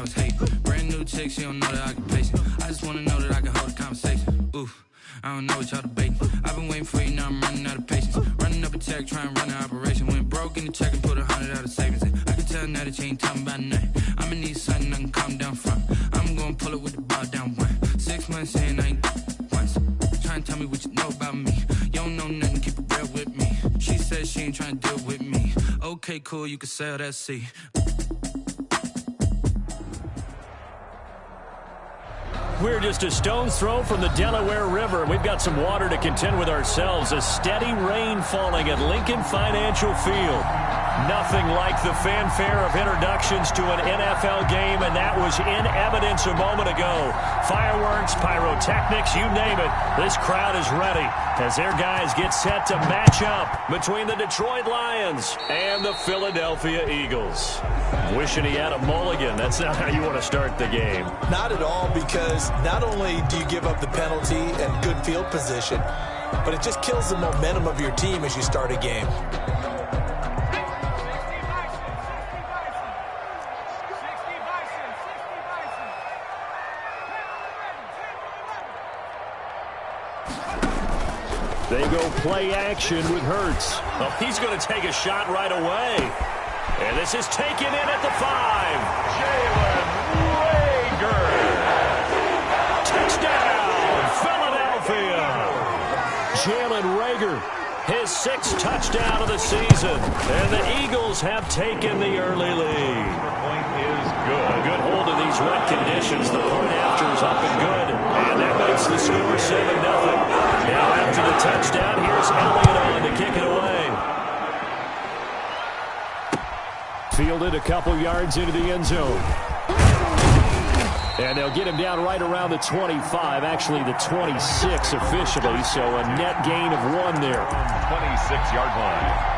that was hate. Brand new chick, she don't know that I can pace it. I just wanna know that I can hold a conversation. Oof, I don't know what y'all debating. I've been waiting for you, now I'm running out of patience. Running up a check, trying to run an operation. Went broke in the check and put 100 out of savings in. I can tell now that you ain't talking about nothing. I'ma need something I can calm down from. I'm gonna pull it with the ball down one. 6 months in, I ain't once. Trying to tell me what you know about me. You don't know nothing, keep it real with me. She said she ain't trying to deal with me. Okay, cool, you can sell that seat. We're just a stone's throw from the Delaware River. We've got some water to contend with ourselves. A steady rain falling at Lincoln Financial Field. Nothing like the fanfare of introductions to an NFL game, and that was in evidence a moment ago. Fireworks, pyrotechnics, you name it. This crowd is ready as their guys get set to match up between the Detroit Lions and the Philadelphia Eagles. Wishing he had a mulligan. That's not how you want to start the game. Not at all, because not only do you give up the penalty and good field position, but it just kills the momentum of your team as you start a game. They go play action with Hurts. Oh, he's going to take a shot right away. And this is taken in at the 5. Jalen Reagor. Touchdown, Philadelphia. Jalen Reagor, his 6th touchdown of the season. And the Eagles have taken the early lead. Point is good. A good hold of these wet conditions. The point after is up and good. And that makes the score 7-0. Now after the touchdown, here's Elliott on to kick it away. Fielded a couple yards into the end zone. And they'll get him down right around the 25, actually the 26 officially, so a net gain of 1 there. 26-yard line.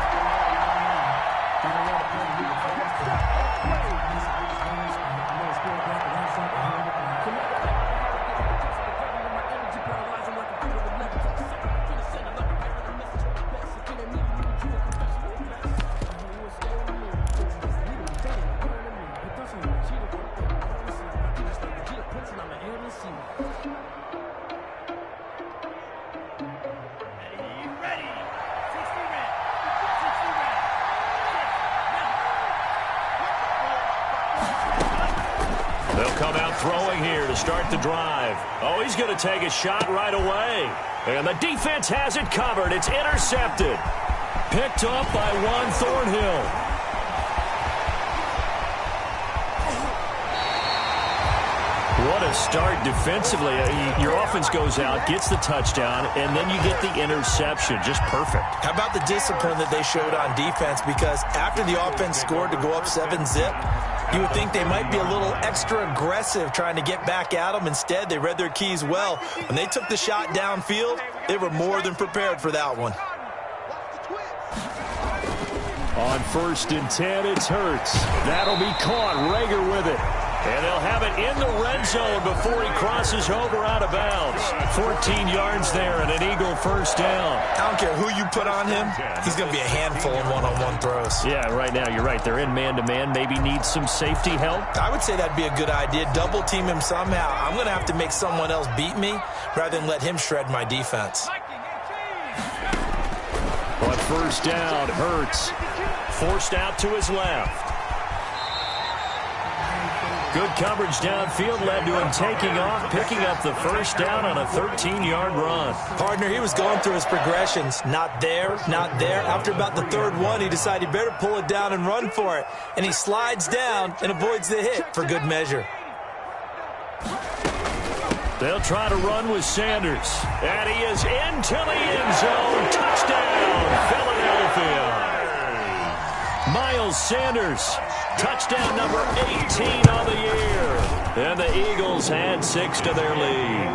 Start the drive. Oh, he's going to take a shot right away. And the defense has it covered. It's intercepted. Picked up by Juan Thornhill. What a start defensively. Your offense goes out, gets the touchdown, and then you get the interception. Just perfect. How about the discipline that they showed on defense? Because after the offense scored to go up 7-zip, you would think they might be a little extra aggressive trying to get back at them. Instead, they read their keys well. When they took the shot downfield, they were more than prepared for that one. On 1st and 10, it's Hurts. That'll be caught. Reagor with it. And they'll have it in the red zone before he crosses over out of bounds. 14 yards there and an Eagle first down. I don't care who you put on him. He's going to be a handful in one-on-one throws. Yeah, right now you're right. They're in man-to-man. Maybe needs some safety help. I would say that'd be a good idea. Double team him somehow. I'm going to have to make someone else beat me rather than let him shred my defense. On 1st down, Hurts forced out to his left. Good coverage downfield led to him taking off, picking up the first down on a 13-yard run. Partner, he was going through his progressions. Not there, not there. After about the 3rd one, he decided he better pull it down and run for it. And he slides down and avoids the hit for good measure. They'll try to run with Sanders. And he is into the end zone. Touchdown, Philadelphia. Miles Sanders, touchdown number 18 on the year. And the Eagles add 6 to their lead.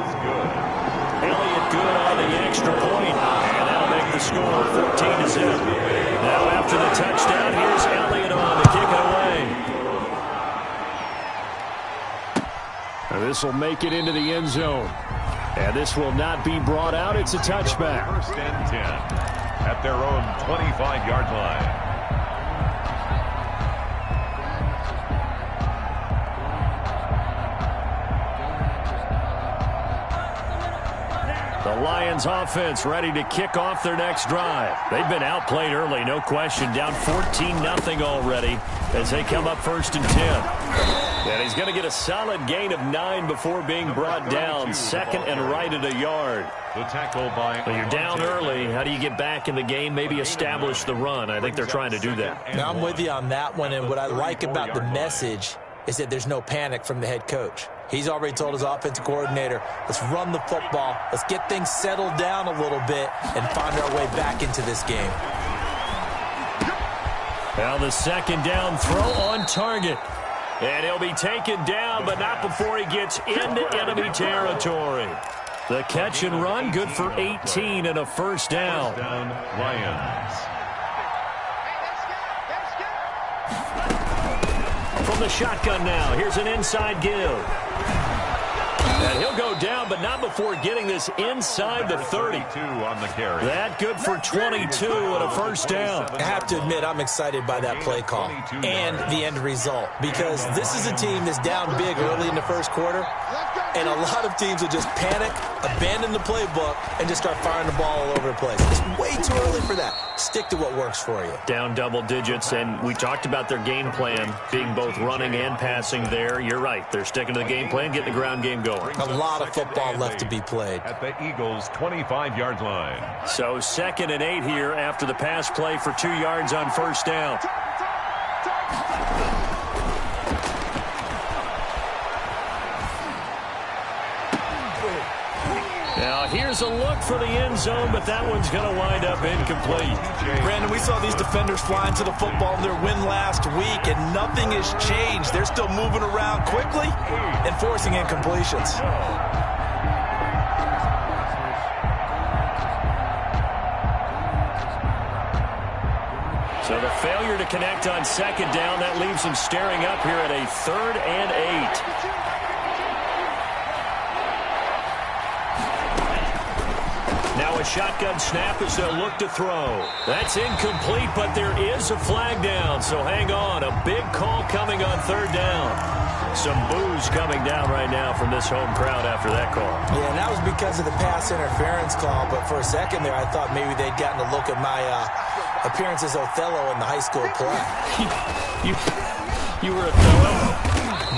Elliott good on the extra point. And that'll make the score 14-0. Now after the touchdown, here's Elliott on to kick it away. And this will make it into the end zone. And this will not be brought out. It's a touchback. 1st and 10 at their own 25-yard line. Lions offense ready to kick off their next drive. They've been outplayed early, no question. Down 14-0 already as they come up 1st and 10. And he's going to get a solid gain of 9 before being brought down. 2nd and right at a yard. The tackle by. When you're down early, how do you get back in the game, maybe establish the run? I think they're trying to do that. Now, I'm with you on that one, and what I like about the message is that there's no panic from the head coach. He's already told his offensive coordinator, let's run the football, let's get things settled down a little bit and find our way back into this game. Now the 2nd down throw on target. And he'll be taken down, but not before he gets into enemy territory. The catch and run, good for 18 and a 1st down. Lions. From the shotgun now, here's an inside give. And he'll go down, but not before getting this inside the 30. On the carry. That good for 22 and a 1st down. I have to admit, I'm excited by that play call and the end result, because this is a team that's down big early in the 1st quarter, and a lot of teams will just panic, abandon the playbook, and just start firing the ball all over the place. It's way too early for that. Stick to what works for you. Down double digits, and we talked about their game plan being both running and passing there. You're right. They're sticking to the game plan, getting the ground game going. A lot of football left to be played. At the Eagles' 25-yard line. So 2nd and 8 here after the pass play for 2 yards on 1st down. Now here's a look for the end zone, but that one's going to wind up incomplete. Brandon, we saw these defenders flying to the football in their win last week, and nothing has changed. They're still moving around quickly and forcing incompletions. So the failure to connect on 2nd down, that leaves them staring up here at a 3rd and 8. Now a shotgun snap as they'll look to throw. That's incomplete, but there is a flag down, so hang on. A big call coming on 3rd down. Some boos coming down right now from this home crowd after that call. Yeah, and that was because of the pass interference call, but for a second there I thought maybe they'd gotten a look at my appearance as Othello in the high school play. You were Othello?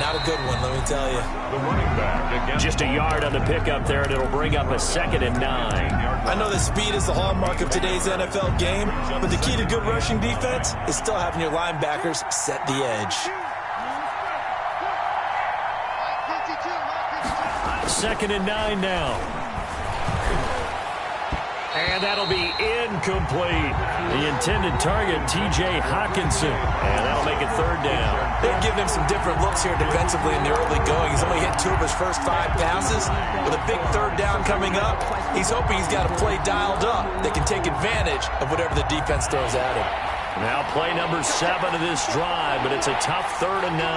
Not a good one, let me tell you. The running back. Just a yard on the pickup there, and it'll bring up a 2nd and 9. I know that speed is the hallmark of today's NFL game, but the key to good rushing defense is still having your linebackers set the edge. 2nd and 9 now. And that'll be incomplete. The intended target, T.J. Hawkinson. And that'll make it 3rd down. They're giving him some different looks here defensively in the early going. He's only hit 2 of his first 5 passes. With a big 3rd down coming up, he's hoping he's got a play dialed up that can take advantage of whatever the defense throws at him. Now play number 7 of this drive, but it's a tough 3rd and 9.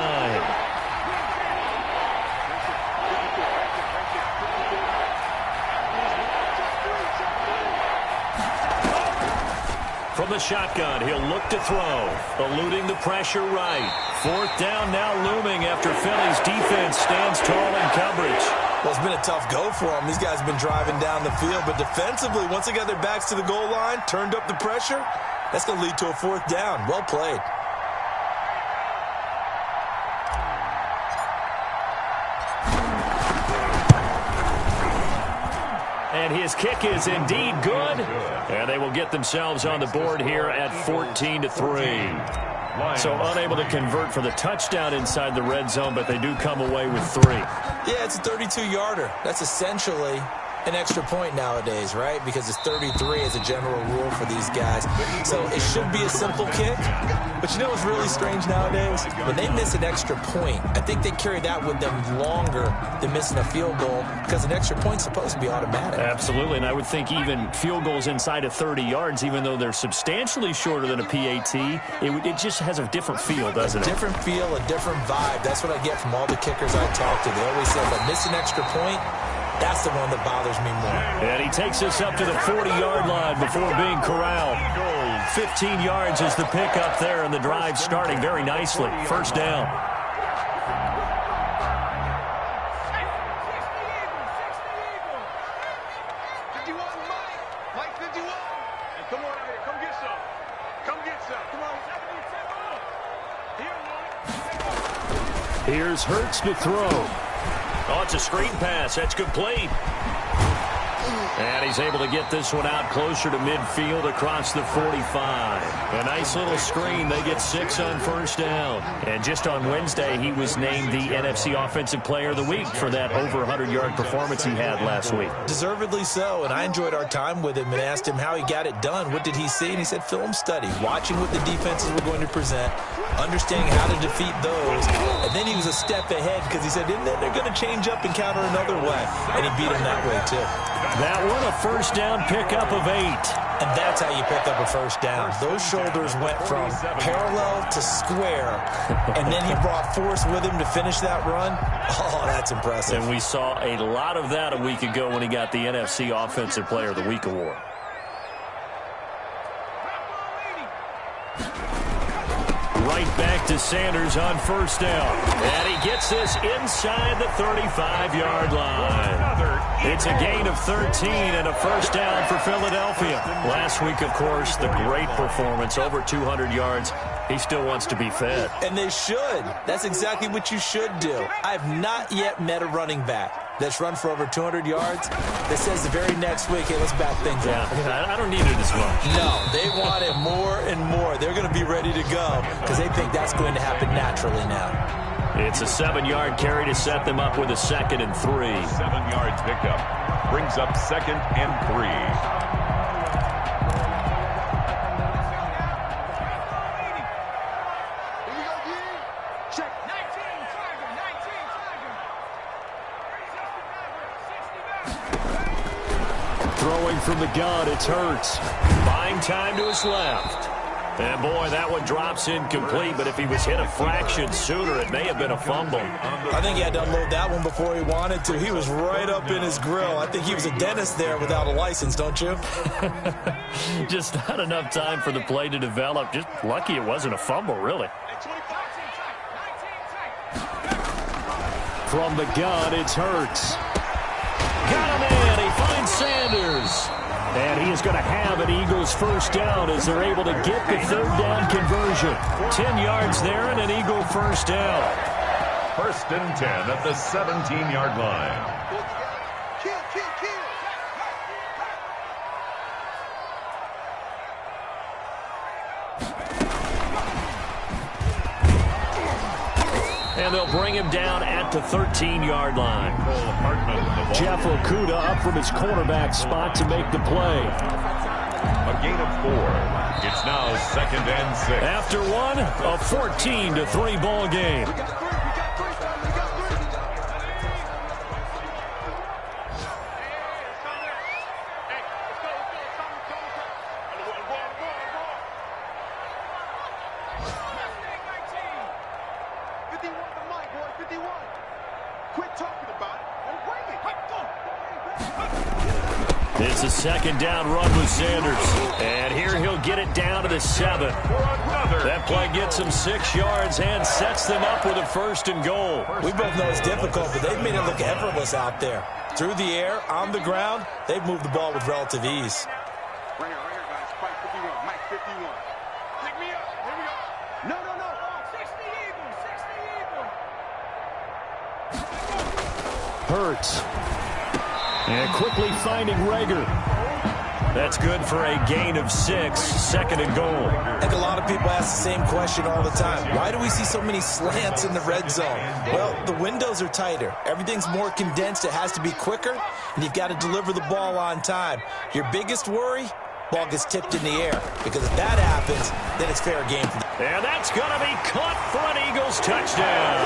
From the shotgun, he'll look to throw, eluding the pressure right. 4th down now looming after Philly's defense stands tall in coverage. Well, it's been a tough go for them. These guys have been driving down the field, but defensively, once they got their backs to the goal line, turned up the pressure, that's going to lead to a 4th down. Well played. And his kick is indeed good. And they will get themselves on the board here at 14-3. So unable to convert for the touchdown inside the red zone, but they do come away with 3. Yeah, it's a 32-yarder. That's essentially an extra point nowadays, right? Because it's 33 as a general rule for these guys. So it should be a simple kick. But you know what's really strange nowadays? When they miss an extra point, I think they carry that with them longer than missing a field goal because an extra point's supposed to be automatic. Absolutely, and I would think even field goals inside of 30 yards, even though they're substantially shorter than a PAT, it just has a different feel, doesn't it? A different feel, a different vibe. That's what I get from all the kickers I talk to. They always say, if I miss an extra point, that's the one that bothers me more. And he takes us up to the 40-yard line before being corralled. 15 yards is the pickup there, and the drive starting very nicely. 1st down. Here's Hurts to throw. Oh, it's a screen pass. That's complete. And he's able to get this one out closer to midfield across the 45. A nice little screen. They get 6 on first down. And just on Wednesday, he was named the NFC Offensive Player of the Week for that over 100-yard performance he had last week. Deservedly so, and I enjoyed our time with him and asked him how he got it done. What did he see? And he said film study, watching what the defenses were going to present, understanding how to defeat those. And then he was a step ahead because he said, and then they're going to change up and counter another way. And he beat him that way, too. That one, a first down pickup of 8. And that's how you pick up a first down. Those shoulders went from parallel to square, and then he brought force with him to finish that run. Oh, that's impressive. And we saw a lot of that a week ago when he got the NFC Offensive Player of the Week award. Right back to Sanders on first down. And he gets this inside the 35-yard line. It's a gain of 13 and a first down for Philadelphia. Last week, of course, the great performance, over 200 yards. He still wants to be fed. And they should. That's exactly what you should do. I've not yet met a running back that's run for over 200 yards that says the very next week, hey, let's back things up. I don't need it as much. No, they want it more and more. They're going to be ready to go because they think that's going to happen naturally now. It's a 7-yard carry to set them up with a 2nd and 3. 7-yard pickup brings up 2nd and 3. Throwing from the gun, it's Hurts. Buying time to his left. And, boy, that one drops incomplete, but if he was hit a fraction sooner, it may have been a fumble. I think he had to unload that one before he wanted to. He was right up in his grill. I think he was a dentist there without a license, don't you? Just not enough time for the play to develop. Just lucky it wasn't a fumble, really. From the gun, it's Hurts. Got him in. He finds Sanders. And he is going to have an Eagles first down as they're able to get the 3rd down conversion. 10 yards there and an Eagle first down. 1st and 10 at the 17-yard line. And they'll bring him down at the 13-yard line. Jeff Okudah up from his cornerback spot to make the play. A gain of 4. It's now 2nd and 6. After one, a 14-3 ball game. It's a 2nd down run with Sanders. And here he'll get it down to the 7. That play gets him 6 yards and sets them up with a 1st and goal. We both know it's difficult, but they've made it look effortless out there. Through the air, on the ground, they've moved the ball with relative ease. Right here, guys. Spike 51, Mike 51. Pick me up. Here we go. No. 60 Eagles. Hurts. And quickly finding Rager. That's good for a gain of 6, 2nd and goal. I think a lot of people ask the same question all the time. Why do we see so many slants in the red zone? Well, the windows are tighter. Everything's more condensed. It has to be quicker, and you've got to deliver the ball on time. Your biggest worry? Ball gets tipped in the air. Because if that happens, then it's fair game. And that's going to be caught for an Eagles touchdown.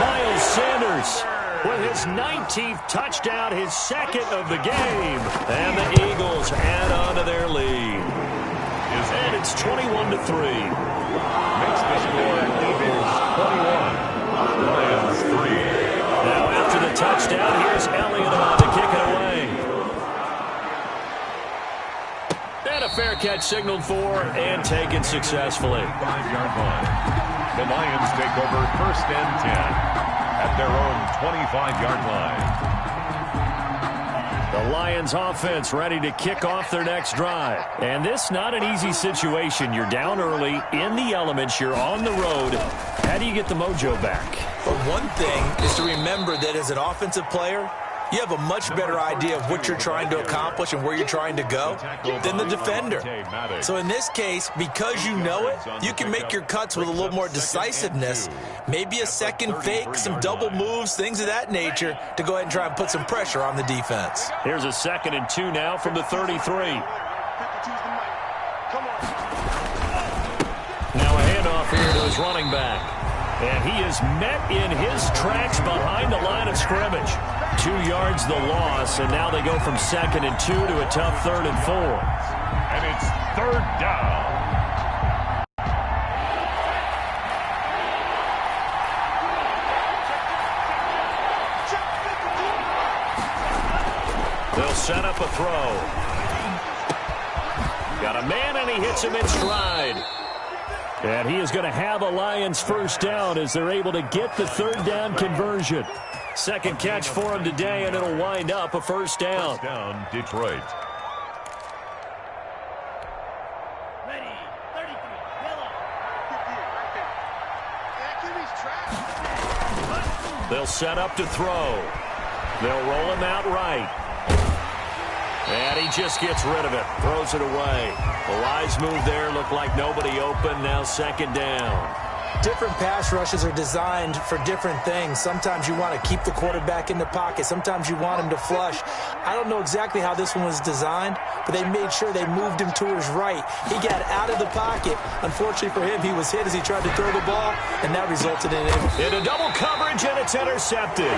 Miles Sanders with his 19th touchdown, his 2nd of the game. And the Eagles add on to their lead. And it's 21-3. Makes the score Eagles 21, Lions 3. Now after the touchdown, here's Elliott on to kick it away. And a fair catch signaled for and taken successfully. 5-yard line. The Lions take over 1st and 10 at their own 25-yard line. The Lions offense ready to kick off their next drive. And this not an easy situation. You're down early, in the elements, you're on the road. How do you get the mojo back? But one thing is to remember that as an offensive player, you have a much better idea of what you're trying to accomplish and where you're trying to go than the defender. So in this case, because you know it, you can make your cuts with a little more decisiveness, maybe a second fake, some double moves, things of that nature, to go ahead and try and put some pressure on the defense. Here's a 2nd and 2 now from the 33. Now a handoff here to his running back. And he is met in his tracks behind the line of scrimmage. 2 yards the loss, and now they go from 2nd and 2 to a tough 3rd and 4. And it's 3rd down. They'll set up a throw. Got a man, and he hits him in stride. And he is going to have a Lions 1st down as they're able to get the 3rd down conversion. 2nd catch for him today, and it'll wind up a 1st down. 1st down, Detroit. Ready, 33, yellow. They'll set up to throw. They'll roll him out right. And he just gets rid of it, throws it away. The wise move there, looked like nobody open, now 2nd down. Different pass rushes are designed for different things. Sometimes you want to keep the quarterback in the pocket. Sometimes you want him to flush. I don't know exactly how this one was designed, but they made sure they moved him to his right. He got out of the pocket. Unfortunately for him, he was hit as he tried to throw the ball, and that resulted in a double coverage, and it's intercepted.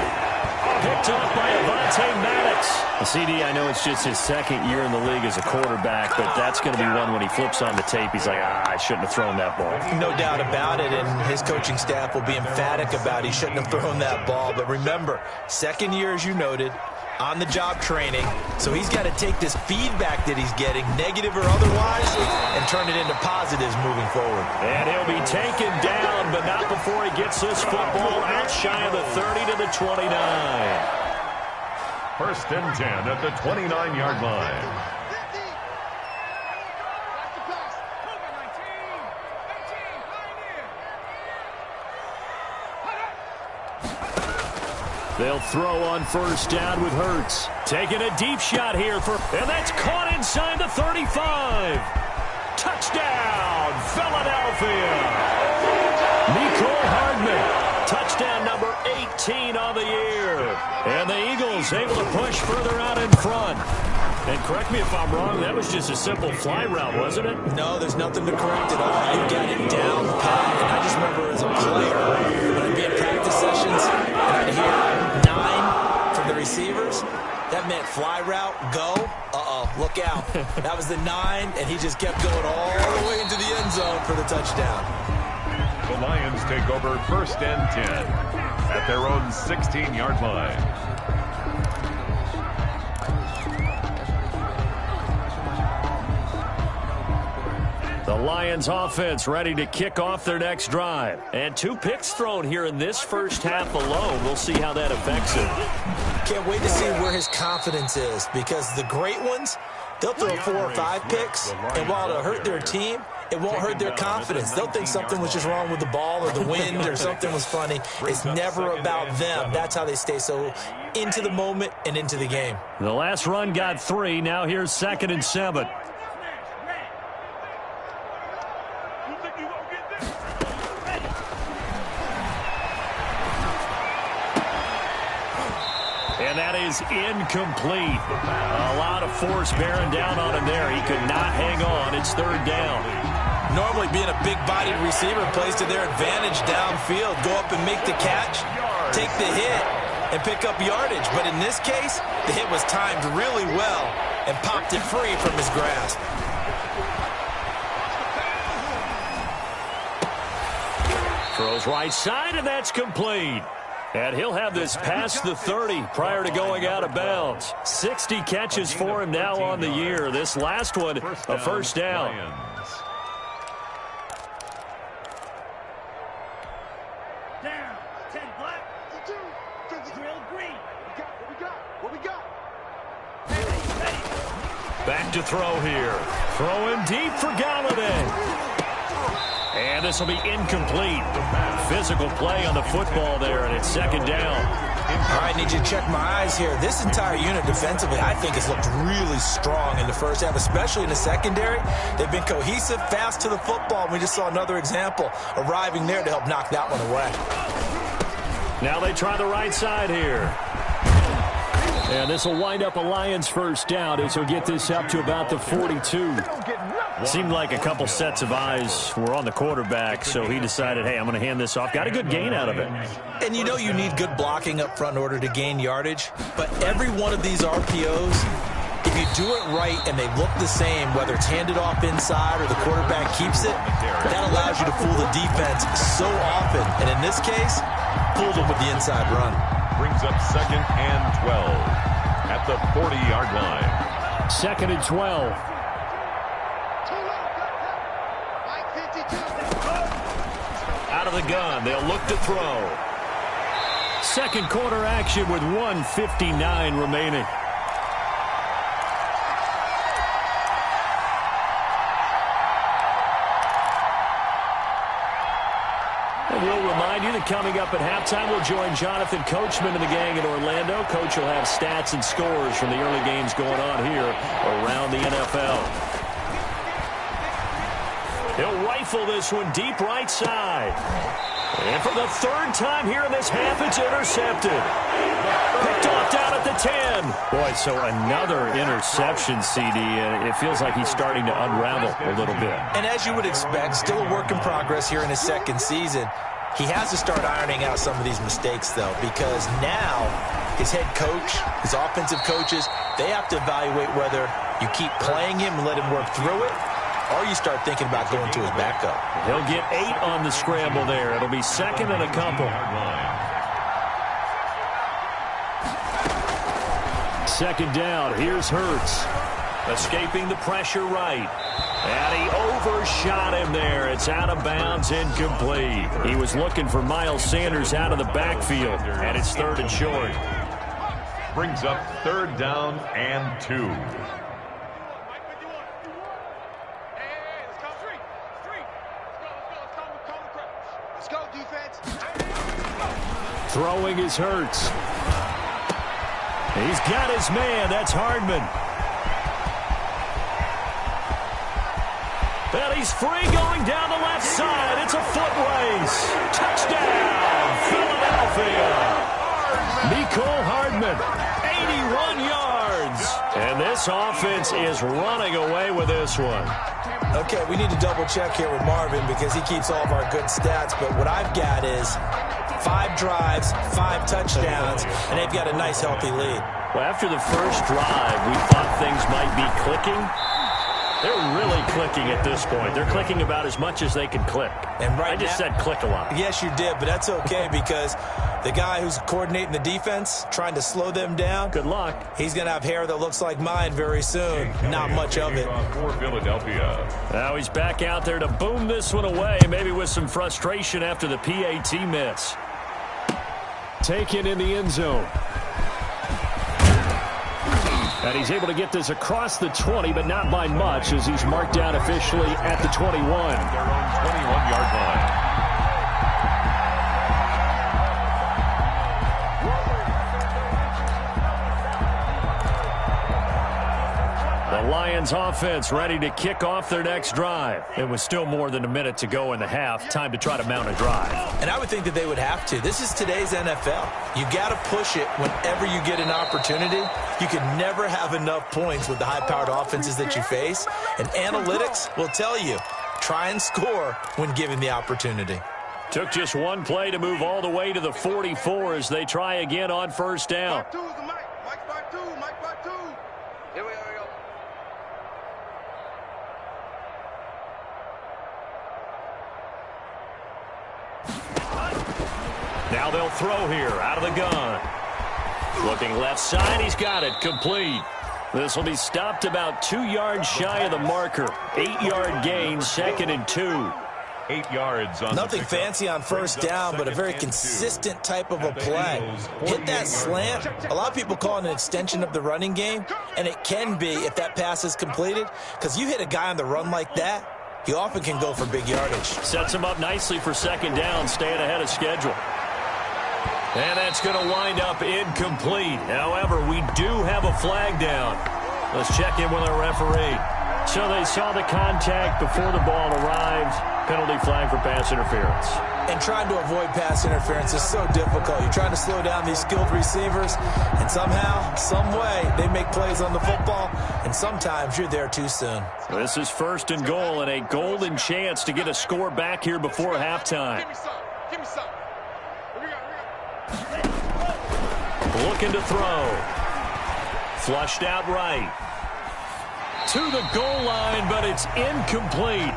Picked up by Avonte Maddox. The CD, I know it's just his 2nd year in the league as a quarterback, but that's going to be one when he flips on the tape. He's like, I shouldn't have thrown that ball. No doubt about it, and his coaching staff will be emphatic about he shouldn't have thrown that ball. But remember, 2nd year, as you noted, on-the-job training, so he's got to take this feedback that he's getting, negative or otherwise, and turn it into positives moving forward. And he'll be taken down, but not before he gets this football out shy of the 30 to the 29. 1st and 10 at the 29-yard line. They'll throw on 1st down with Hurts. Taking a deep shot here and that's caught inside the 35. Touchdown, Philadelphia. Mecole Hardman. Touchdown number 18 on the year. And the Eagles able to push further out in front. And correct me if I'm wrong, that was just a simple fly route, wasn't it? No, there's nothing to correct at all. You got it down pat. And I just remember as a player, when I'd be at practice sessions, and I'd hear 9 from the receivers, that meant fly route, go. Look out. That was the 9, and he just kept going all the way into the end zone for the touchdown. The Lions take over 1st and 10 at their own 16-yard line. The Lions offense ready to kick off their next drive. And 2 picks thrown here in this 1st half alone. We'll see how that affects him. Can't wait to see where his confidence is, because the great ones, they'll throw 4 or 5 picks, and while it'll hurt their team, it won't hurt their confidence. They'll think something was just wrong with the ball or the wind or something was funny. It's never about them. That's how they stay so into the moment and into the game. The last run got 3. Now here's 2nd and 7. And that is incomplete. A lot of force bearing down on him there. He could not hang on. It's 3rd down. Normally being a big-bodied receiver plays to their advantage downfield. Go up and make the catch, take the hit, and pick up yardage. But in this case, the hit was timed really well and popped it free from his grasp. Throws right side, and that's complete. And he'll have this past the 30 prior to going out of bounds. 60 catches for him now on the year. This last one, a 1st down. Down, 10 black, 2, drill green. What we got? Back to throw here. Throwing deep for Galladay. And this will be incomplete. Physical play on the football there, and it's second down. All right, need you to check my eyes here. This entire unit defensively, I think, has looked really strong in the first half, especially in the secondary. They've been cohesive, fast to the football. We just saw another example arriving there to help knock that one away. Now they try the right side here. And this will wind up a Lions first down as he'll get this up to about the 42. Seemed like a couple sets of eyes were on the quarterback, so he decided, hey, I'm going to hand this off. Got a good gain out of it. And you know you need good blocking up front in order to gain yardage, but every one of these RPOs, if you do it right and they look the same, whether it's handed off inside or the quarterback keeps it, that allows you to fool the defense so often. And in this case, fooled them with the inside run. Brings up 2nd and 12 at the 40-yard line. 2nd and 12. Out of the gun, they'll look to throw. Second quarter action with 1:59 remaining. And we'll remind you that coming up at halftime, we'll join Jonathan Coachman and the gang in Orlando. Coach will have stats and scores from the early games going on here around the NFL. He'll rifle this one deep right side. And for the third time here in this half, it's intercepted. Picked off down at the 10. Boy, so another interception, CD. It feels like he's starting to unravel a little bit. And as you would expect, still a work in progress here in his second season. He has to start ironing out some of these mistakes, though, because now his head coach, his offensive coaches, they have to evaluate whether you keep playing him and let him work through it, or you start thinking about going to his backup. He'll get 8 on the scramble there. It'll be second and a couple. Second down. Here's Hurts. Escaping the pressure right. And he overshot him there. It's out of bounds, incomplete. He was looking for Miles Sanders out of the backfield. And it's 3rd and short. Brings up 3rd down and 2. Throwing is Hurts. He's got his man. That's Hardman. And he's free going down the left side. It's a foot race. Touchdown, Philadelphia. Mecole Hardman, 81 yards. And this offense is running away with this one. Okay, we need to double check here with Marvin because he keeps all of our good stats. But what I've got is 5 drives, 5 touchdowns, and they've got a nice, healthy lead. Well, after the first drive, we thought things might be clicking. They're really clicking at this point. They're clicking about as much as they can click. And right I just said click a lot. Yes, you did, but that's okay because the guy who's coordinating the defense, trying to slow them down, good luck. He's going to have hair that looks like mine very soon. Not much of it. For Philadelphia. Now he's back out there to boom this one away, maybe with some frustration after the PAT miss. Taken in the end zone. And he's able to get this across the 20, but not by much, as he's marked down officially at the 21. Their own 21-yard line. The Lions offense ready to kick off their next drive. It was still more than a minute to go in the half. Time to try to mount a drive. And I would think that they would have to. This is today's NFL. You got to push it whenever you get an opportunity. You can never have enough points with the high-powered offenses that you face. And analytics will tell you, try and score when given the opportunity. Took just one play to move all the way to the 44 as they try again on first down. Here we go. Now they'll throw here out of the gun. Looking left side, he's got it, complete. This will be stopped about 2 yards shy of the marker. 8-yard gain, 2nd and 2. 8 yards on Nothing fancy on first down, but a very consistent type of a play. Hit that slant. A lot of people call it an extension of the running game, and it can be if that pass is completed, because you hit a guy on the run like that, he often can go for big yardage. Sets him up nicely for second down, staying ahead of schedule. And that's going to wind up incomplete. However, we do have a flag down. Let's check in with our referee. So they saw the contact before the ball arrived. Penalty flag for pass interference. And trying to avoid pass interference is so difficult. You're trying to slow down these skilled receivers, and somehow, some way, they make plays on the football, and sometimes you're there too soon. This is first and goal, and a golden chance to get a score back here before halftime. Give me some. Here we go. Looking to throw. Flushed out right. To the goal line, but it's incomplete.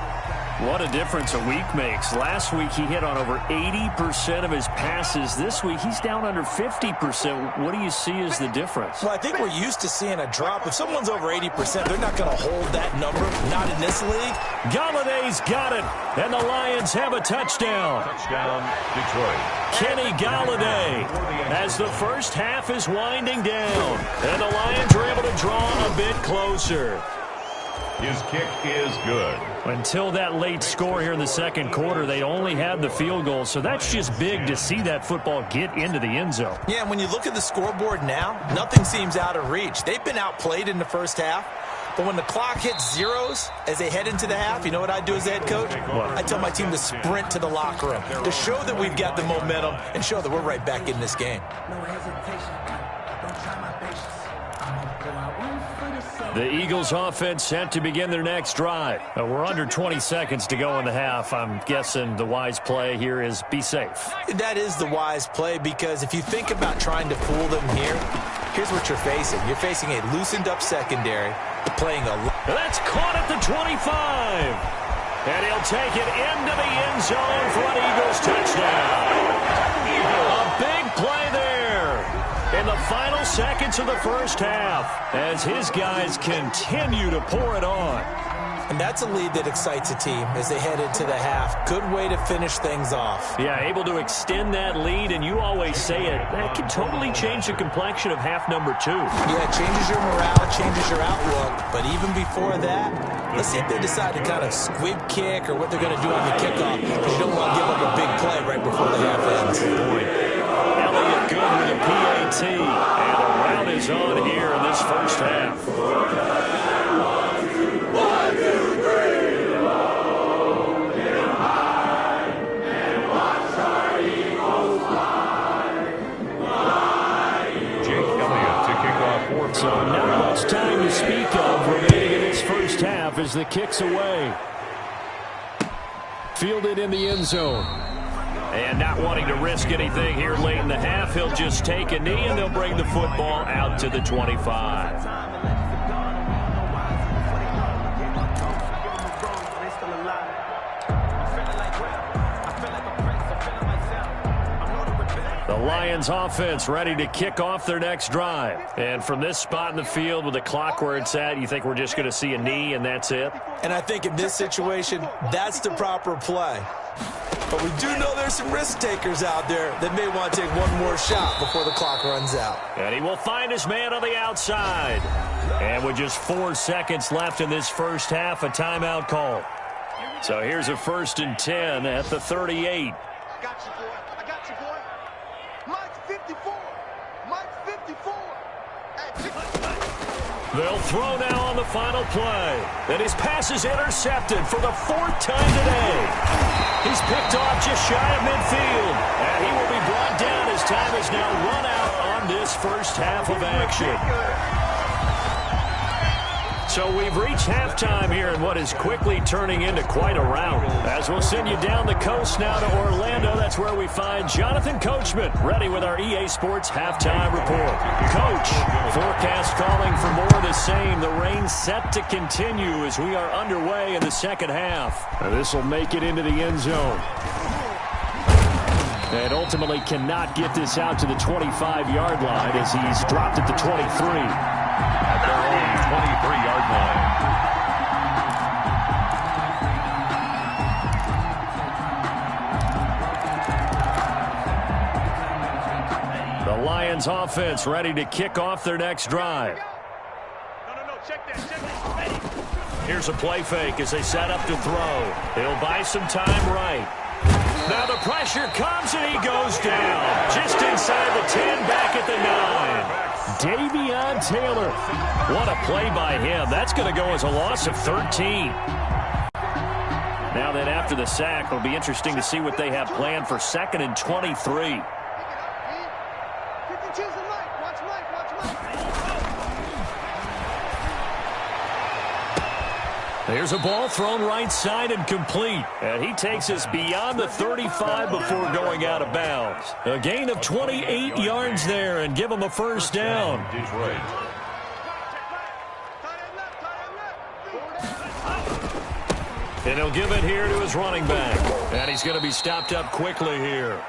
What a difference a week makes. Last week, he hit on over 80% of his passes. This week, he's down under 50%. What do you see as the difference? Well, I think we're used to seeing a drop. If someone's over 80%, they're not going to hold that number. Not in this league. Galladay's got it, and the Lions have a touchdown. Touchdown, Detroit. Kenny Galladay, as the first half is winding down, and the Lions are able to draw a bit closer. His kick is good. Until that late score here in the second quarter, they only had the field goal, so that's just big to see that football get into the end zone. Yeah, and when you look at the scoreboard now, nothing seems out of reach. They've been outplayed in the first half, but when the clock hits zeros as they head into the half, you know what I do as a head coach? I tell my team to sprint to the locker room to show that we've got the momentum and show that we're right back in this game. No hesitation. Don't try my patience. I'm gonna go out 1 foot of The Eagles offense set to begin their next drive. We're under 20 seconds to go in the half. I'm guessing the wise play here is be safe. That is the wise play, because if you think about trying to fool them here, here's what you're facing. You're facing a loosened up secondary, playing a... That's caught at the 25. And he'll take it into the end zone for an Eagles touchdown. A big play there in the final seconds of the first half as his guys continue to pour it on. And that's a lead that excites a team as they head into the half. Good way to finish things off. Yeah, able to extend that lead, and you always say it, that can totally change the complexion of half number 2. Yeah, it changes your morale, changes your outlook. But even before that, let's see if they decide to kind of squib kick or what they're going to do on the kickoff, because you don't want to give up a big play right before the half ends. Elliott good with a PAT, and a round is on here in this first half. So not much time to speak of remaining in this first half as the kick's away. Fielded in the end zone. And not wanting to risk anything here late in the half, he'll just take a knee and they'll bring the football out to the 25. The Lions offense ready to kick off their next drive. And from this spot in the field with the clock where it's at, you think we're just going to see a knee and that's it? And I think in this situation, that's the proper play. But we do know there's some risk takers out there that may want to take one more shot before the clock runs out. And he will find his man on the outside. And with just 4 seconds left in this first half, a timeout call. So here's a 1st and 10 at the 38. I got you, boy. I got you, boy. Mike 54. Mike 54. They'll throw now on the final play. And his pass is intercepted for the 4th time today. He's picked off just shy of midfield. And he will be brought down as time is now run out on this first half of action. So we've reached halftime here in what is quickly turning into quite a rout. As we'll send you down the coast now to Orlando, that's where we find Jonathan Coachman ready with our EA Sports Halftime Report. Coach, forecast calling for more of the same. The rain set to continue as we are underway in the second half. This will make it into the end zone. And ultimately cannot get this out to the 25-yard line as he's dropped at the 23. At their own 23-yard line. Lions offense ready to kick off their next drive. No, check that. Here's a play fake as they set up to throw. He'll buy some time right. Now the pressure comes and he goes down. Just inside the 10, back at the 9. Davion Taylor. What a play by him. That's going to go as a loss of 13. Now then after the sack, it'll be interesting to see what they have planned for 2nd and 23. There's a ball thrown right side and complete. And he takes us beyond the 35 before going out of bounds. A gain of 28 yards there and give him a first down. Detroit. And he'll give it here to his running back. And he's going to be stopped up quickly here.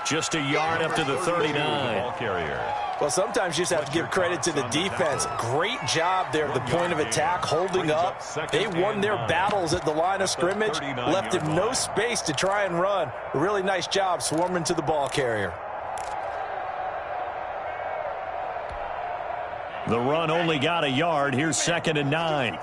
Just a yard up to the 39. Ball carrier. Well, sometimes you just have to give credit to the defense. Great job there at the point of attack, holding up. They won their battles at the line of scrimmage, left him no space to try and run. A really nice job swarming to the ball carrier. The run only got a yard. Here's 2nd and 9.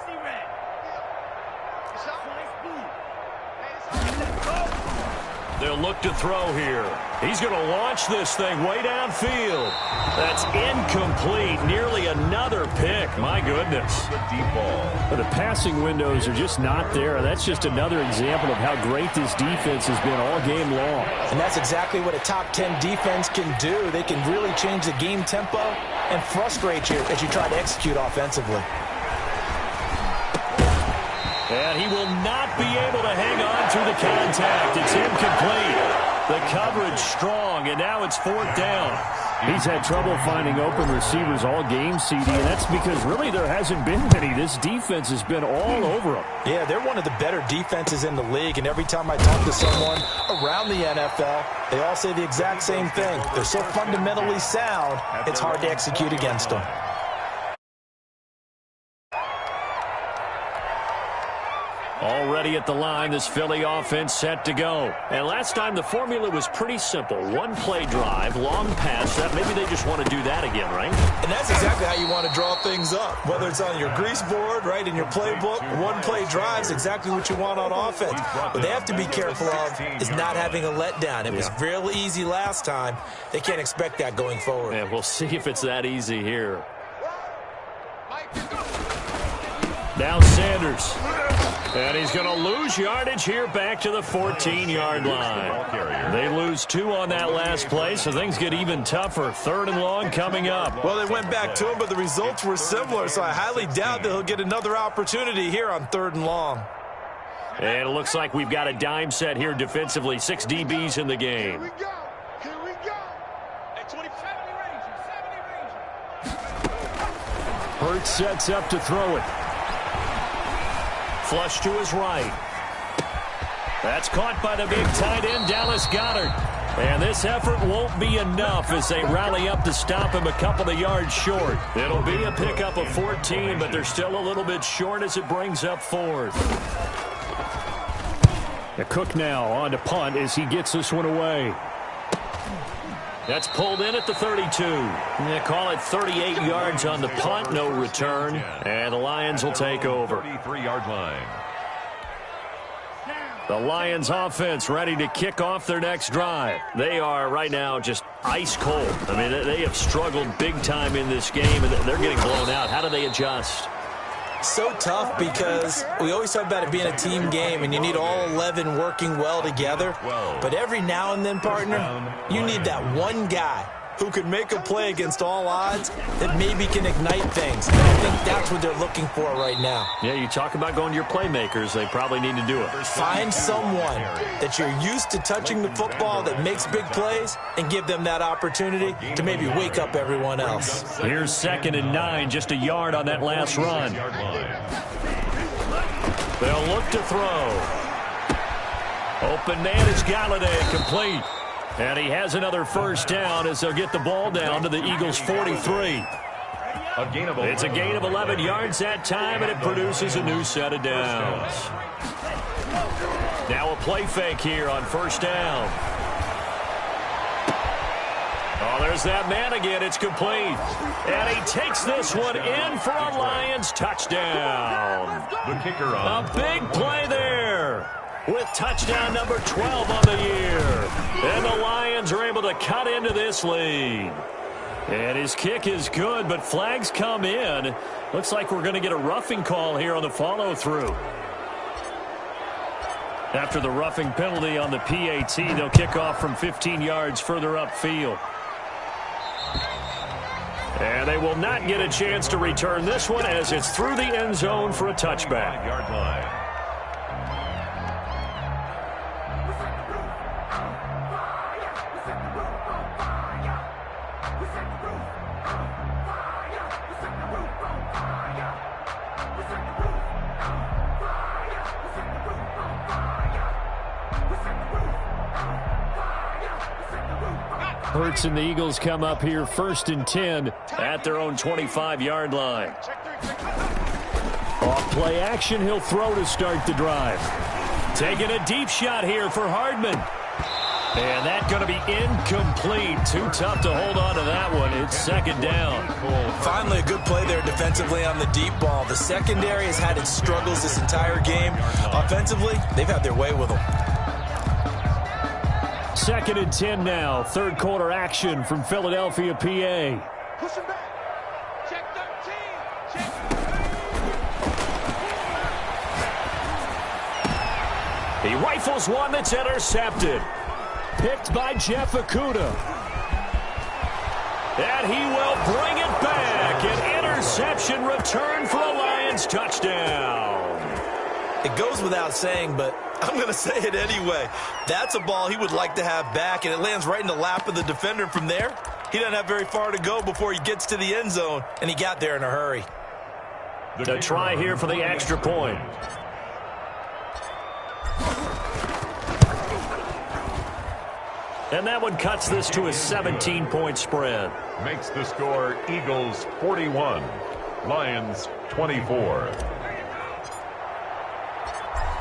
They'll look to throw here. He's going to launch this thing way downfield. That's incomplete. Nearly another pick. My goodness. The deep ball. But the passing windows are just not there. That's just another example of how great this defense has been all game long. And that's exactly what a top 10 defense can do. They can really change the game tempo and frustrate you as you try to execute offensively. And he will not be able to hang on to the contact. It's incomplete. The coverage strong, and now it's 4th down. He's had trouble finding open receivers all game, CD, and that's because really there hasn't been many. This defense has been all over them. Yeah, they're one of the better defenses in the league, and every time I talk to someone around the NFL, they all say the exact same thing. They're so fundamentally sound, it's hard to execute against them. Already at the line, this Philly offense set to go. And last time the formula was pretty simple. One play drive, long pass. Maybe they just want to do that again, right? And that's exactly how you want to draw things up. Whether it's on your grease board, right, in your playbook, one play drive is exactly what you want on offense. What they have to be careful of is not having a letdown. It was real easy last time. They can't expect that going forward. And we'll see if it's that easy here. Now Sanders. And he's going to lose yardage here back to the 14-yard line. They lose 2 on that last play, so things get even tougher. 3rd and long coming up. Well, they went back to him, but the results were similar, so I highly doubt that he'll get another opportunity here on 3rd and long. And it looks like we've got a dime set here defensively. 6 DBs in the game. Here we go. At 70 range. Hurts sets up to throw it. Flush to his right. That's caught by the big tight end, Dallas Goedert. And this effort won't be enough as they rally up to stop him a couple of yards short. It'll be a pickup of 14, but they're still a little bit short as it brings up 4th. Cook now on to punt as he gets this one away. That's pulled in at the 32. They call it 38 yards on the punt, no return. And the Lions will take over. 33-yard line. The Lions offense ready to kick off their next drive. They are right now just ice cold. I mean, they have struggled big time in this game, and they're getting blown out. How do they adjust? So tough because we always talk about it being a team game and you need all 11 working well together. But every now and then, partner, you need that one guy who could make a play against all odds that maybe can ignite things. And I think that's what they're looking for right now. Yeah, you talk about going to your playmakers. They probably need to do it. Find someone that you're used to touching the football that makes big plays and give them that opportunity to maybe wake up everyone else. Here's 2nd and 9, just a yard on that last run. They'll look to throw. Open man is Galladay, complete. And he has another first down as they'll get the ball down to the Eagles' 43. It's a gain of 11 yards that time, and it produces a new set of downs. Now a play fake here on 1st down. Oh, there's that man again. It's complete. And he takes this one in for a Lions touchdown. The kicker on. A big play there with touchdown number 12 on the year. And the Lions are able to cut into this lead. And his kick is good, but flags come in. Looks like we're going to get a roughing call here on the follow-through. After the roughing penalty on the PAT, they'll kick off from 15 yards further upfield. And they will not get a chance to return this one as it's through the end zone for a touchback. Yard line. Hurts and the Eagles come up here 1st and 10 at their own 25-yard line. Off play action, he'll throw to start the drive. Taking a deep shot here for Hardman. And that's going to be incomplete. Too tough to hold on to that one. It's 2nd down. Finally a good play there defensively on the deep ball. The secondary has had its struggles this entire game. Offensively, they've had their way with them. 2nd and 10 now. 3rd quarter action from Philadelphia, PA. Push him back. Check 13. Check. He rifles one that's intercepted. Picked by Jeff Okudah. And he will bring it back. An interception return for a Lions touchdown. It goes without saying, but I'm going to say it anyway. That's a ball he would like to have back, and it lands right in the lap of the defender. From there, he doesn't have very far to go before he gets to the end zone, and he got there in a hurry. The try here for the extra point. And that one cuts this to a 17-point spread. Makes the score Eagles 41, Lions 24.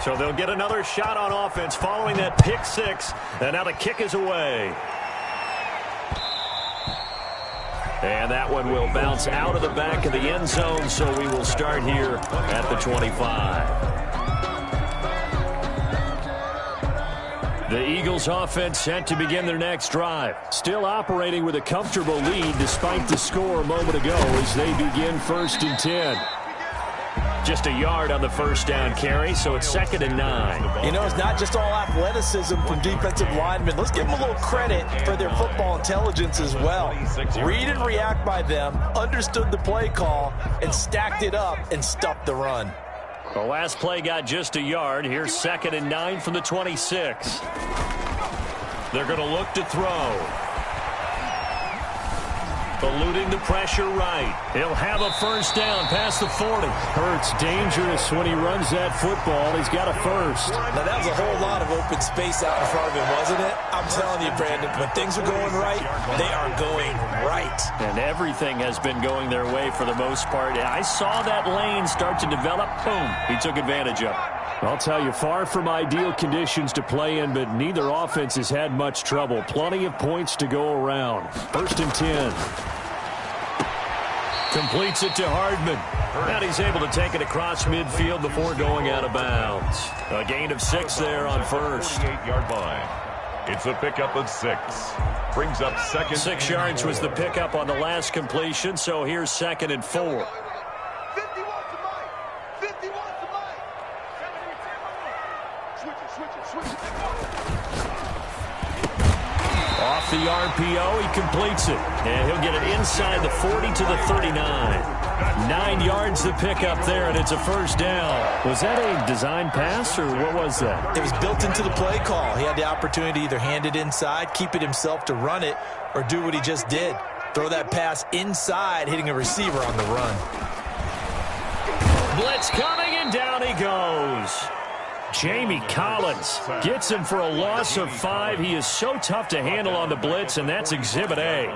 So they'll get another shot on offense following that pick six. And now the kick is away. And that one will bounce out of the back of the end zone, so we will start here at the 25. The Eagles offense set to begin their next drive. Still operating with a comfortable lead despite the score a moment ago as they begin 1st and 10. Just a yard on the 1st down carry, so it's 2nd and 9. You know, it's not just all athleticism from defensive linemen. Let's give them a little credit for their football intelligence as well. Read and react by them, understood the play call, and stacked it up and stuffed the run. The last play got just a yard. Here's 2nd and 9 from the 26. They're going to look to throw. Eluding the pressure right. He'll have a 1st down past the 40. Hurts dangerous when he runs that football. He's got a 1st. Now, that was a whole lot of open space out in front of him, wasn't it? I'm telling you, Brandon, when things are going right, they are going right. And everything has been going their way for the most part. I saw that lane start to develop. Boom. He took advantage of it. I'll tell you, far from ideal conditions to play in, but neither offense has had much trouble. Plenty of points to go around. 1st and 10. Completes it to Hardman. And he's able to take it across midfield before going out of bounds. A gain of 6 there on 1st. 48-yard line. It's a pickup of 6. Brings up 2nd. 6 yards was the pickup on the last completion, so here's 2nd and 4. 51 to Mike. 51 to Mike. Switch it. Off the RPO, he completes it. And he'll get it inside the 40 to the 39. 9 yards the pickup there, and it's a 1st down. Was that a design pass, or what was that? It was built into the play call. He had the opportunity to either hand it inside, keep it himself to run it, or do what he just did. Throw that pass inside, hitting a receiver on the run. Blitz coming, and down he goes. Jamie Collins gets him for a loss of 5. He is so tough to handle on the blitz, and that's Exhibit A.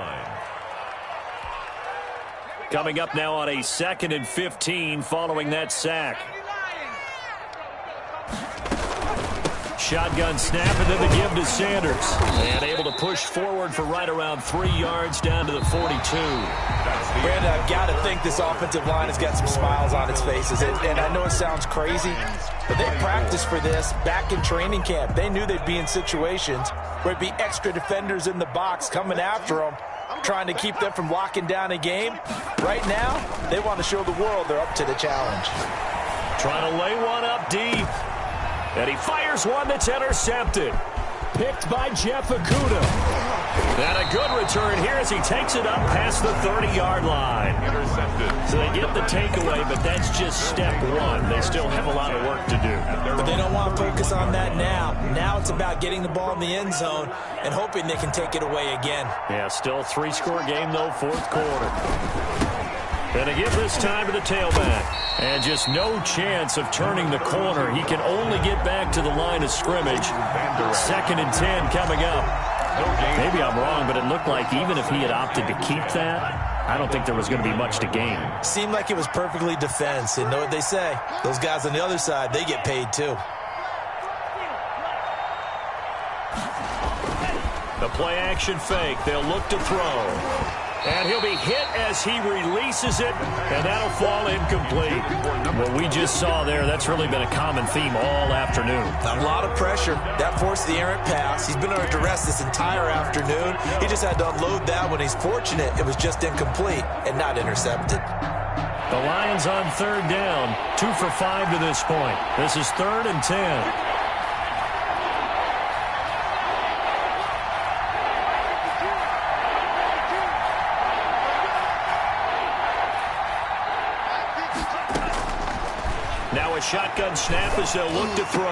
Coming up now on a 2nd and 15 following that sack. Shotgun snap and then the give to Sanders. And able to push forward for right around 3 yards down to the 42. Brandon, I've got to think this offensive line has got some smiles on its faces. And I know it sounds crazy, but they practiced for this back in training camp. They knew they'd be in situations where there'd be extra defenders in the box coming after them, trying to keep them from locking down a game. Right now, they want to show the world they're up to the challenge. Trying to lay one up deep. And he fires one that's intercepted. Picked by Jeff Okudah. And a good return here as he takes it up past the 30-yard line. Intercepted. So they get the takeaway, but that's just step one. They still have a lot of work to do. But they don't want to focus on that now. Now it's about getting the ball in the end zone and hoping they can take it away again. Yeah, still 3-score game, though, fourth quarter. And to give this time to the tailback. And just no chance of turning the corner. He can only get back to the line of scrimmage. 2nd and 10 coming up. Maybe I'm wrong, but it looked like even if he had opted to keep that, I don't think there was going to be much to gain. Seemed like it was perfectly defense. And know what they say? Those guys on the other side, they get paid too. The play action fake. They'll look to throw. And he'll be hit as he releases it, and that'll fall incomplete. What we just saw there, that's really been a common theme all afternoon. A lot of pressure. That forced the errant pass. He's been under duress this entire afternoon. He just had to unload that when he's fortunate. It was just incomplete and not intercepted. The Lions on 3rd down, 2 for 5 to this point. This is 3rd and 10. Now a shotgun snap as they'll look to throw.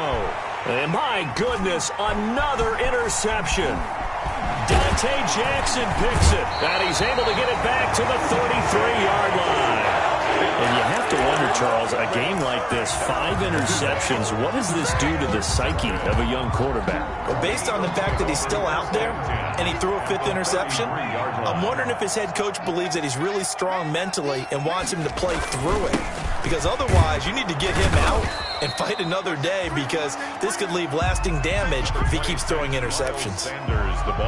And my goodness, another interception. Dante Jackson picks it. And he's able to get it back to the 33-yard line. And you have to wonder, Charles, a game like this, 5 interceptions, what does this do to the psyche of a young quarterback? Well, based on the fact that he's still out there and he threw a 5th interception, I'm wondering if his head coach believes that he's really strong mentally and wants him to play through it. Because otherwise, you need to get him out and fight another day, because this could leave lasting damage if he keeps throwing interceptions.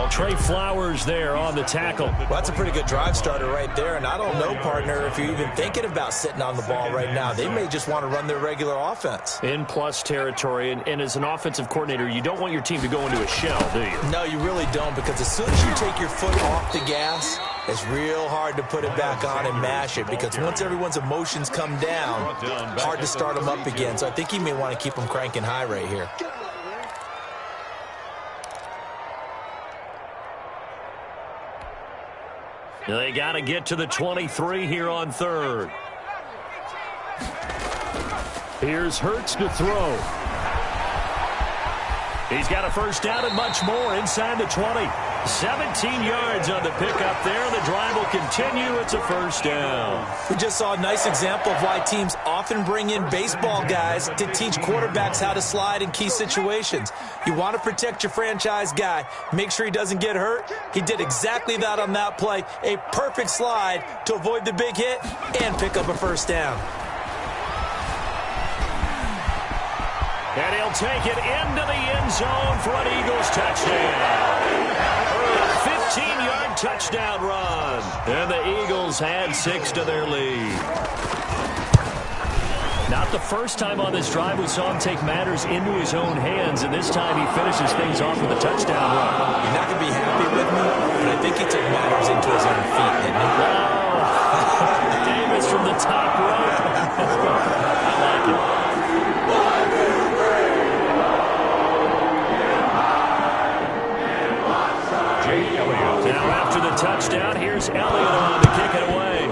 Trey Flowers there on the tackle. Well, that's a pretty good drive starter right there, and I don't know, partner, if you're even thinking about sitting on the ball right now. They may just want to run their regular offense. In plus territory, and as an offensive coordinator, you don't want your team to go into a shell, do you? No, you really don't, because as soon as you take your foot off the gas, it's real hard to put it back on and mash it, because once everyone's emotions come down, hard to start them up again. So I think he may want to keep them cranking high right here. They got to get to the 23 here on 3rd. Here's Hurts to throw. He's got a first down and much more inside the 20. 17 yards on the pickup there. The drive will continue. It's a first down. We just saw a nice example of why teams often bring in baseball guys to teach quarterbacks how to slide in key situations. You want to protect your franchise guy. Make sure he doesn't get hurt. He did exactly that on that play. A perfect slide to avoid the big hit and pick up a first down. And he'll take it into the end zone for an Eagles touchdown. 15-yard touchdown run. And the Eagles add 6 to their lead. Not the first time on this drive we saw him take matters into his own hands, and this time he finishes things off with a touchdown run. You're not going to be happy with me, but I think he took matters into his own feet, didn't he? Oh, Davis from the top rope. I like it. Now after the touchdown, here's Elliott on to kick it away.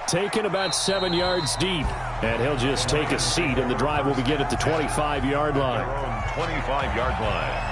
Taken about 7 yards deep. And he'll just take a seat, and the drive will begin at the 25-yard line. 25-yard line.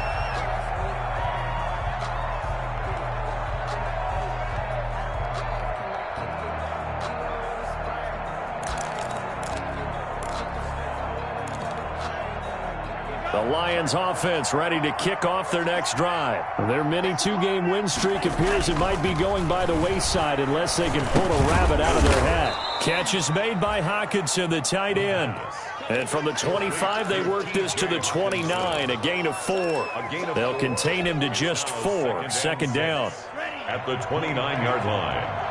The Lions offense ready to kick off their next drive. Their mini 2-game win streak appears it might be going by the wayside unless they can pull a rabbit out of their hat. Catch is made by Hawkinson, the tight end. And from the 25, they work this to the 29, a gain of 4. They'll contain him to just 4. Second down. At the 29-yard line.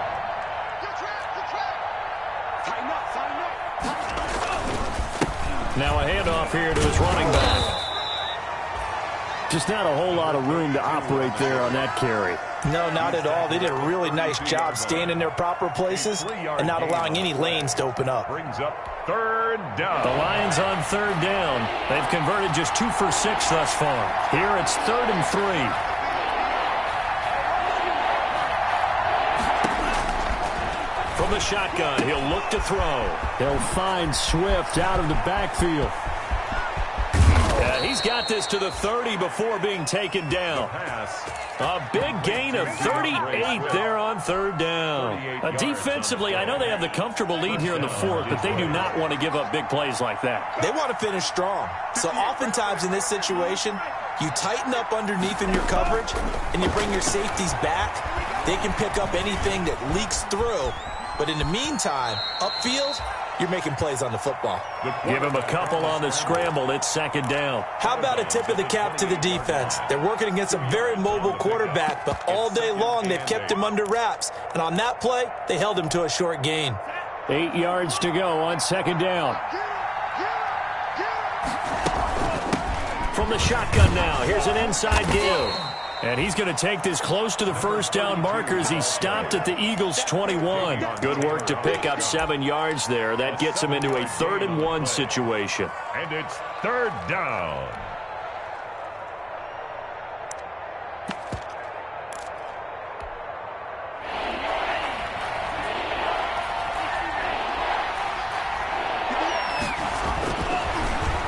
Now a handoff here to his running back. Just not a whole lot of room to operate there on that carry. No, not at all. They did a really nice job staying in their proper places and not allowing any lanes to open up. Brings up third down. The Lions on third down. They've converted just 2 for 6 thus far. Here it's 3rd and 3. From the shotgun, he'll look to throw. He'll find Swift out of the backfield. He's got this to the 30 before being taken down. A big gain of 38 there on third down. Defensively, I know they have the comfortable lead here in the 4th, but they do not want to give up big plays like that. They want to finish strong. So oftentimes in this situation, you tighten up underneath in your coverage, and you bring your safeties back. They can pick up anything that leaks through. But in the meantime, upfield, you're making plays on the football. Give him a couple on the scramble. It's second down. How about a tip of the cap to the defense? They're working against a very mobile quarterback, but all day long they've kept him under wraps. And on that play, they held him to a short gain. 8 yards to go on second down. From the shotgun now, here's an inside give. And he's going to take this close to the first down markers. He stopped at the Eagles' 21. Good work to pick up 7 yards there. That gets him into a 3rd and 1 situation. And it's third down.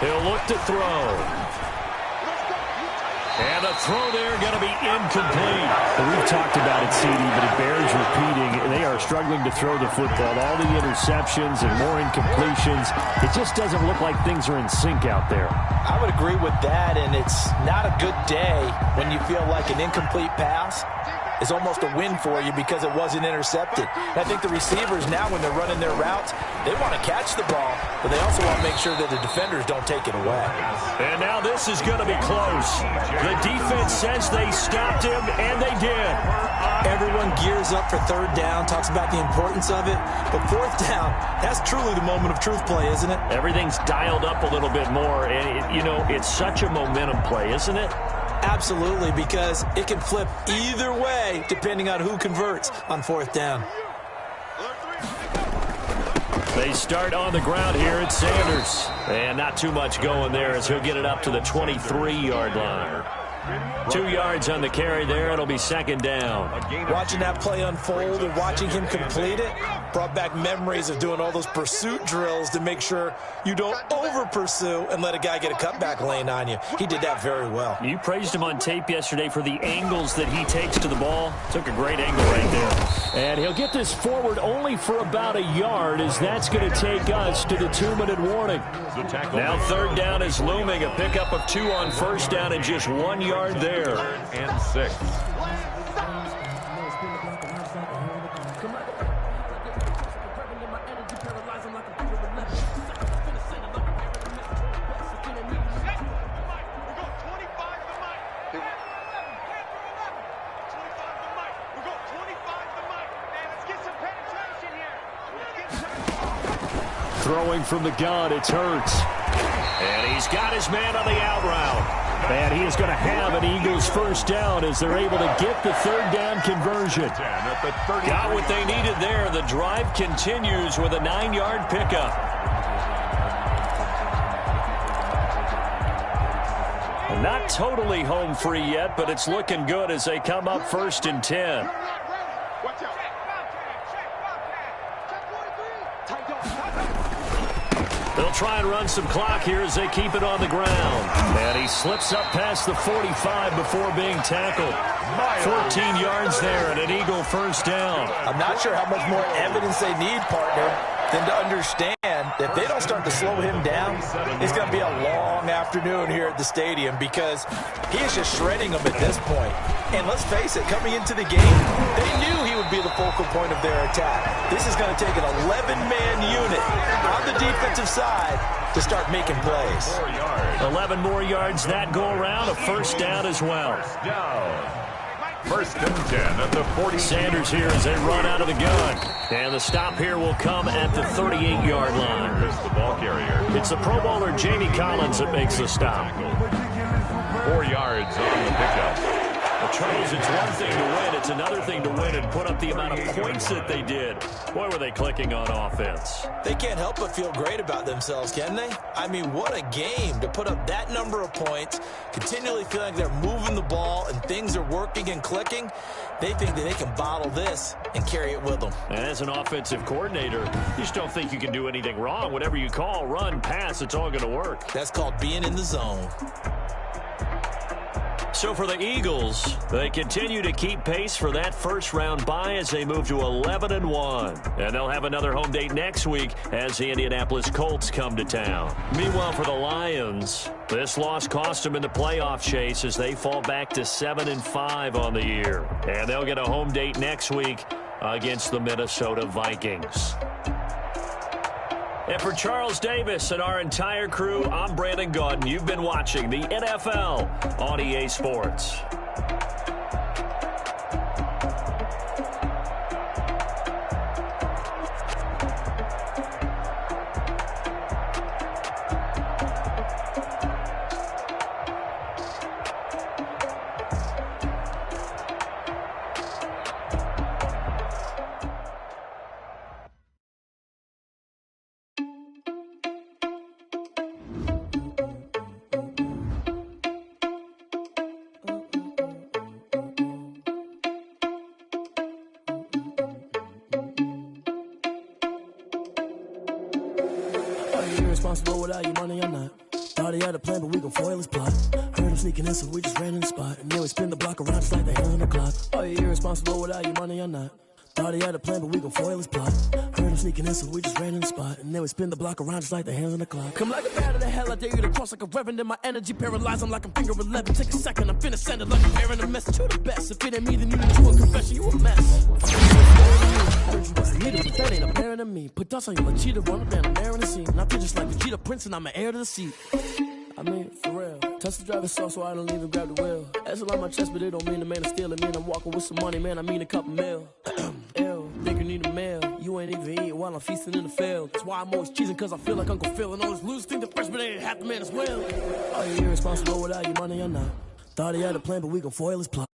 He'll look to throw. And a throw there going to be incomplete. Well, we've talked about it, CD, but it bears repeating. They are struggling to throw the football. All the interceptions and more incompletions. It just doesn't look like things are in sync out there. I would agree with that, and it's not a good day when you feel like an incomplete pass is almost a win for you because it wasn't intercepted. And I think the receivers now, when they're running their routes, they want to catch the ball, but they also want to make sure that the defenders don't take it away. And now this is going to be close. The defense says they stopped him, and they did. Everyone gears up for third down, talks about the importance of it, but fourth down, that's truly the moment of truth play, isn't it? Everything's dialed up a little bit more, and, it's such a momentum play, isn't it? Absolutely, because it can flip either way depending on who converts on fourth down. They start on the ground here at Sanders. And not too much going there as he'll get it up to the 23-yard line. 2 yards on the carry there. It'll be second down. Watching that play unfold and watching him complete it brought back memories of doing all those pursuit drills to make sure you don't over-pursue and let a guy get a cutback lane on you. He did that very well. You praised him on tape yesterday for the angles that he takes to the ball. Took a great angle right there. And he'll get this forward only for about a yard, as that's going to take us to the 2-minute warning. Now third down is looming. A pickup of 2 on first down and just 1 yard there. And 6. Throwing from the gun, it's Hurts. And he's got his man on the out route. And he is going to have an Eagles first down as they're able to get the third down conversion. Got what they needed there. The drive continues with a 9-yard pickup. Not totally home free yet, but it's looking good as they come up 1st and 10. They'll try and run some clock here as they keep it on the ground. And he slips up past the 45 before being tackled. 14 yards there and an Eagle first down. I'm not sure how much more evidence they need, partner, than to understand that if they don't start to slow him down, it's going to be a long afternoon here at the stadium because he is just shredding them at this point. And let's face it, coming into the game, they knew he would be the focal point of their attack. This is going to take an 11-man unit on the defensive side to start making plays. 11 more yards that go around, a first down as well. First and 10 at the 40. Sanders here as they run out of the gun. And the stop here will come at the 38-yard line. Here's the ball carrier. It's the Pro Bowler Jamie Collins that makes the stop. 4 yards on the pickup. Well, Charles, it's one thing to win. It's another thing to win and put up the amount of points that they did. Boy, were they clicking on offense. They can't help but feel great about themselves, can they? I mean, what a game to put up that number of points, continually feeling like they're moving the ball and things are working and clicking. They think that they can bottle this and carry it with them. And as an offensive coordinator, you just don't think you can do anything wrong. Whatever you call, run, pass, it's all going to work. That's called being in the zone. So for the Eagles, they continue to keep pace for that first-round bye as they move to 11-1. And they'll have another home date next week as the Indianapolis Colts come to town. Meanwhile, for the Lions, this loss cost them in the playoff chase as they fall back to 7-5 on the year. And they'll get a home date next week against the Minnesota Vikings. And for Charles Davis and our entire crew, I'm Brandon Gaudin. You've been watching the NFL on EA Sports. Irresponsible without your money or not. Thought he had a plan, but we gon' foil his plot. Heard him sneaking in, so we just ran in the spot. And then we spin the block around just like the hands on the clock. Are you irresponsible without your money or not? Thought he had a plan, but we gon' foil his plot. Heard him sneaking in, so we just ran in the spot. And then we spin the block around just like the hands on the clock. Come like a bat of the hell, I dare you to cross like a reverend. In my energy paralyzed, I'm like I'm finger 11. Take a second, I'm finna send it like a bearing a message. You the best, if it ain't me, then you need to a confession. You a mess. Heard you was a leader, but that ain't apparent to me. Put dust on you like cheetah, run down the air in the scene. And I feel just like Vegeta Prince, and I'm an heir to the seat. I mean, for real. Touch the driver's soft so I don't even grab the wheel. That's on my chest, but it don't mean the man is stealing. Man, I'm walking with some money, man, I mean a couple mil. Ew, think you need a meal. You ain't even eating while I'm feasting in the field. That's why I'm always cheesing, cause I feel like Uncle Phil. And all this losers think the freshman ain't half the man as well. Are you irresponsible without your money or not? Thought he had a plan, but we gon' foil his plot.